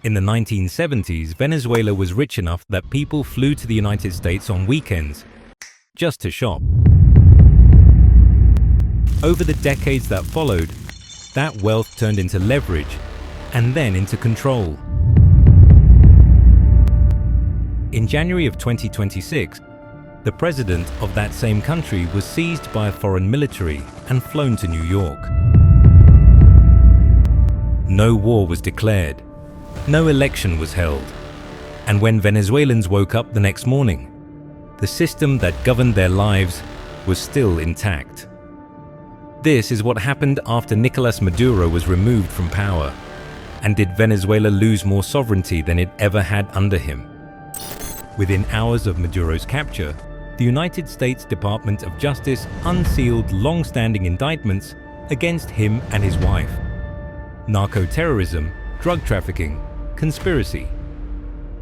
In the 1970s, Venezuela was rich enough that people flew to the United States on weekends just to shop. Over the decades that followed, that wealth turned into leverage and then into control. In January of 2026, the president of that same country was seized by a foreign military and flown to New York. No war was declared, no election was held, and when Venezuelans woke up the next morning, the system that governed their lives was still intact. This is what happened after Nicolás Maduro was removed from power. And did Venezuela lose more sovereignty than it ever had under him? Within hours of Maduro's capture, the United States Department of Justice unsealed long-standing indictments against him and his wife. Narco-terrorism, drug trafficking, conspiracy.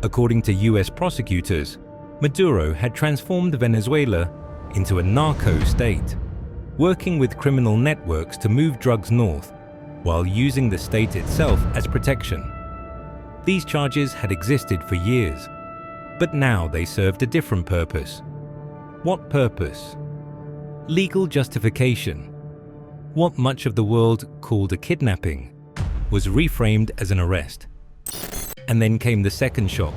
According to US prosecutors, Maduro had transformed Venezuela into a narco state, working with criminal networks to move drugs north while using the state itself as protection. These charges had existed for years, but now they served a different purpose. What purpose? Legal justification. What much of the world called a kidnapping was reframed as an arrest. And then came the second shock.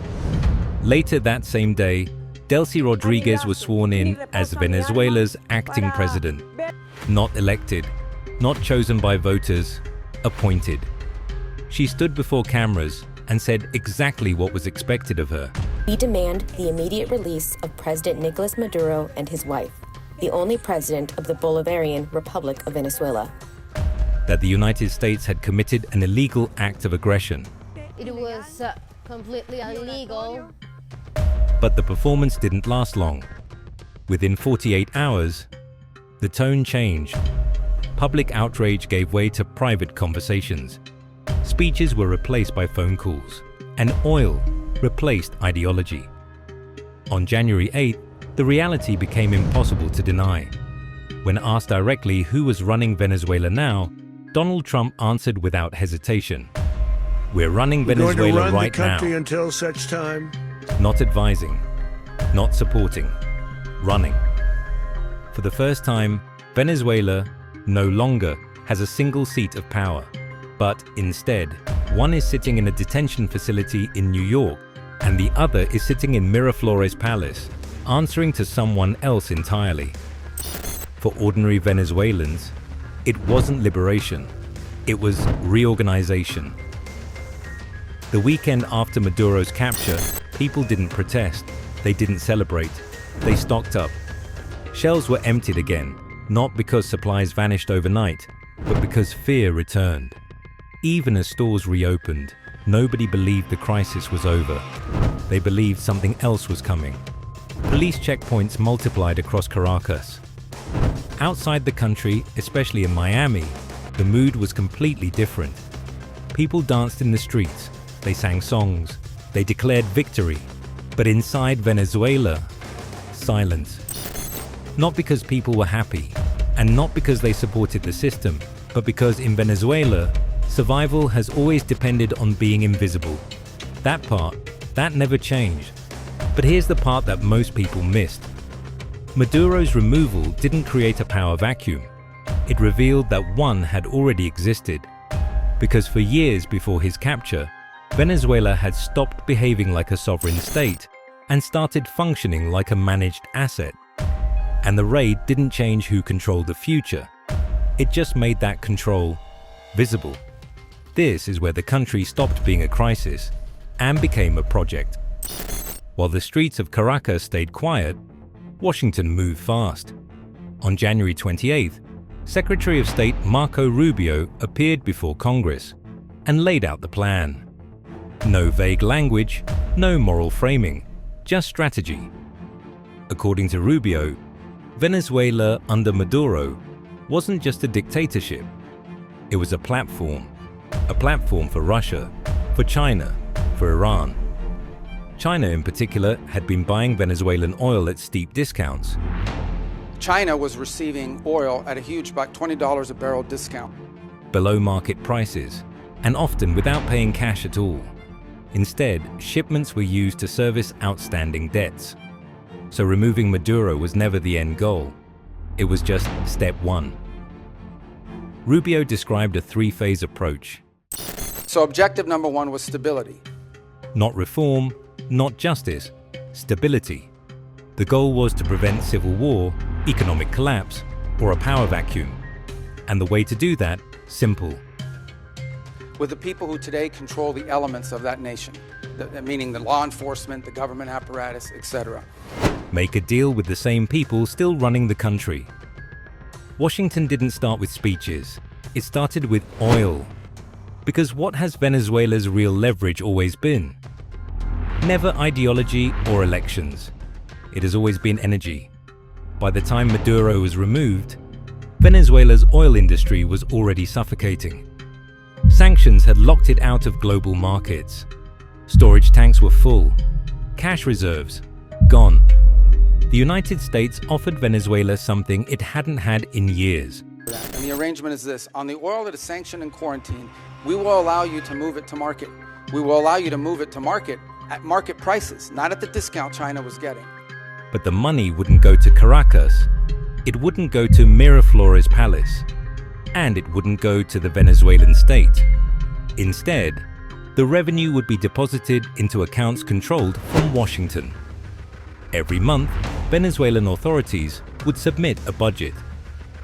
Later that same day, Delcy Rodriguez was sworn in as Venezuela's acting president. Not elected, not chosen by voters, appointed. She stood before cameras and said exactly what was expected of her. We demand the immediate release of President Nicolás Maduro and his wife, the only president of the Bolivarian Republic of Venezuela. That the United States had committed an illegal act of aggression. It was completely illegal. But the performance didn't last long. Within 48 hours, the tone changed. Public outrage gave way to private conversations. Speeches were replaced by phone calls, and oil replaced ideology. On January 8th, the reality became impossible to deny. When asked directly who was running Venezuela now, Donald Trump answered without hesitation. We're running Venezuela right now. Country until such time. Not advising, not supporting, running. For the first time, Venezuela no longer has a single seat of power, but instead, one is sitting in a detention facility in New York, and the other is sitting in Miraflores Palace, answering to someone else entirely. For ordinary Venezuelans, it wasn't liberation, it was reorganization. The weekend after Maduro's capture, people didn't protest, they didn't celebrate, they stocked up. Shelves were emptied again, not because supplies vanished overnight, but because fear returned. Even as stores reopened, nobody believed the crisis was over. They believed something else was coming. Police checkpoints multiplied across Caracas. Outside the country, especially in Miami, the mood was completely different. People danced in the streets, they sang songs, they declared victory. But inside Venezuela, silence. Not because people were happy, and not because they supported the system, but because in Venezuela, survival has always depended on being invisible. That part, that never changed. But here's the part that most people missed. Maduro's removal didn't create a power vacuum. It revealed that one had already existed. Because for years before his capture, Venezuela had stopped behaving like a sovereign state and started functioning like a managed asset. And the raid didn't change who controlled the future. It just made that control visible. This is where the country stopped being a crisis and became a project. While the streets of Caracas stayed quiet, Washington moved fast. On January 28th, Secretary of State Marco Rubio appeared before Congress and laid out the plan. No vague language, no moral framing, just strategy. According to Rubio, Venezuela under Maduro wasn't just a dictatorship. It was a platform for Russia, for China, for Iran. China in particular had been buying Venezuelan oil at steep discounts. China was receiving oil at a huge, about $20 a barrel discount. Below market prices, and often without paying cash at all. Instead, shipments were used to service outstanding debts. So removing Maduro was never the end goal. It was just step one. Rubio described a three-phase approach. So objective number one was stability. Not reform, not justice, stability. The goal was to prevent civil war, economic collapse, or a power vacuum. And the way to do that, simple. With the people who today control the elements of that nation, meaning the law enforcement, the government apparatus, etc. Make a deal with the same people still running the country. Washington didn't start with speeches. It started with oil. Because what has Venezuela's real leverage always been? Never ideology or elections. It has always been energy. By the time Maduro was removed, Venezuela's oil industry was already suffocating. Sanctions had locked it out of global markets. Storage tanks were full. Cash reserves, gone. The United States offered Venezuela something it hadn't had in years. And the arrangement is this: on the oil that is sanctioned and quarantined, we will allow you to move it to market. We will allow you to move it to market at market prices, not at the discount China was getting. But the money wouldn't go to Caracas. It wouldn't go to Miraflores Palace. And it wouldn't go to the Venezuelan state. Instead, the revenue would be deposited into accounts controlled from Washington. Every month, Venezuelan authorities would submit a budget.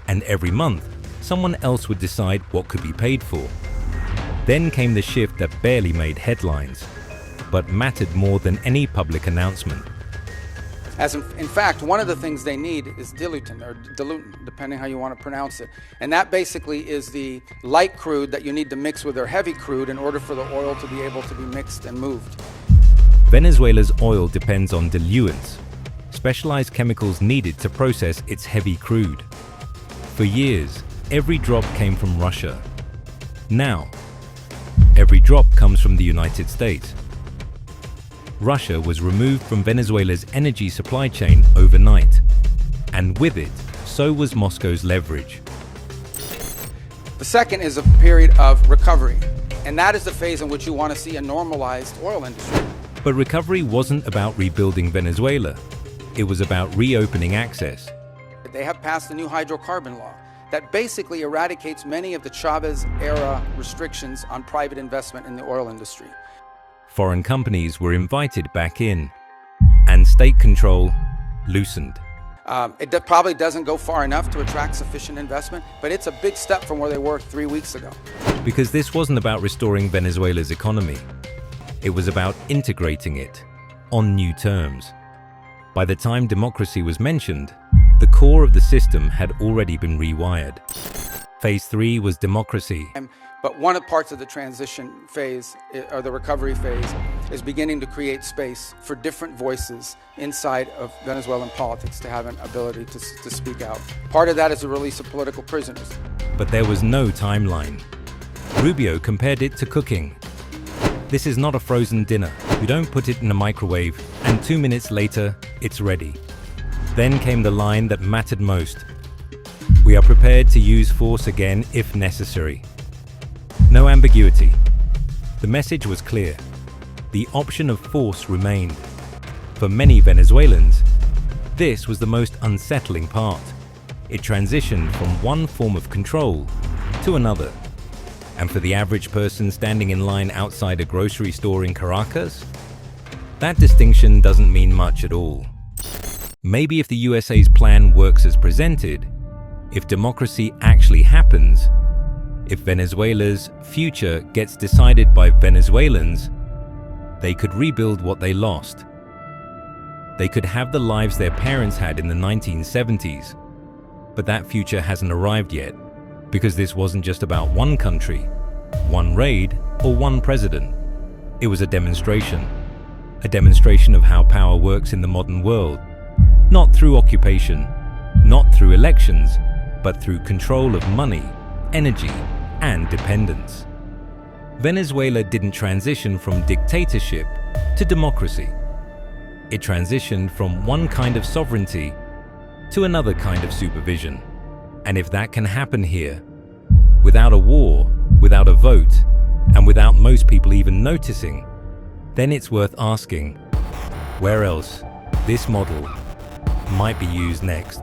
And every month, someone else would decide what could be paid for. Then came the shift that barely made headlines, but mattered more than any public announcement. As in fact, one of the things they need is dilutin, or dilutin, depending how you want to pronounce it. And that basically is the light crude that you need to mix with their heavy crude in order for the oil to be able to be mixed and moved. Venezuela's oil depends on diluents, specialized chemicals needed to process its heavy crude. For years, every drop came from Russia. Now, every drop comes from the United States. Russia was removed from Venezuela's energy supply chain overnight. And with it, so was Moscow's leverage. The second is a period of recovery. And that is the phase in which you want to see a normalized oil industry. But recovery wasn't about rebuilding Venezuela. It was about reopening access. They have passed a new hydrocarbon law that basically eradicates many of the Chavez-era restrictions on private investment in the oil industry. Foreign companies were invited back in, and state control loosened. It probably doesn't go far enough to attract sufficient investment, but it's a big step from where they were 3 weeks ago. Because this wasn't about restoring Venezuela's economy. It was about integrating it on new terms. By the time democracy was mentioned, the core of the system had already been rewired. Phase 3 was democracy. But one of the parts of the transition phase, or the recovery phase, is beginning to create space for different voices inside of Venezuelan politics to have an ability to speak out. Part of that is the release of political prisoners. But there was no timeline. Rubio compared it to cooking. This is not a frozen dinner. You don't put it in a microwave, and 2 minutes later, it's ready. Then came the line that mattered most. We are prepared to use force again if necessary. No ambiguity. The message was clear. The option of force remained. For many Venezuelans, this was the most unsettling part. It transitioned from one form of control to another. And for the average person standing in line outside a grocery store in Caracas, that distinction doesn't mean much at all. Maybe if the USA's plan works as presented, if democracy actually happens, if Venezuela's future gets decided by Venezuelans, they could rebuild what they lost. They could have the lives their parents had in the 1970s. But that future hasn't arrived yet, because this wasn't just about one country, one raid, or one president. It was a demonstration of how power works in the modern world, not through occupation, not through elections, but through control of money, energy, and dependence. Venezuela didn't transition from dictatorship to democracy. It transitioned from one kind of sovereignty to another kind of supervision. And if that can happen here, without a war, without a vote, and without most people even noticing, then it's worth asking where else this model might be used next.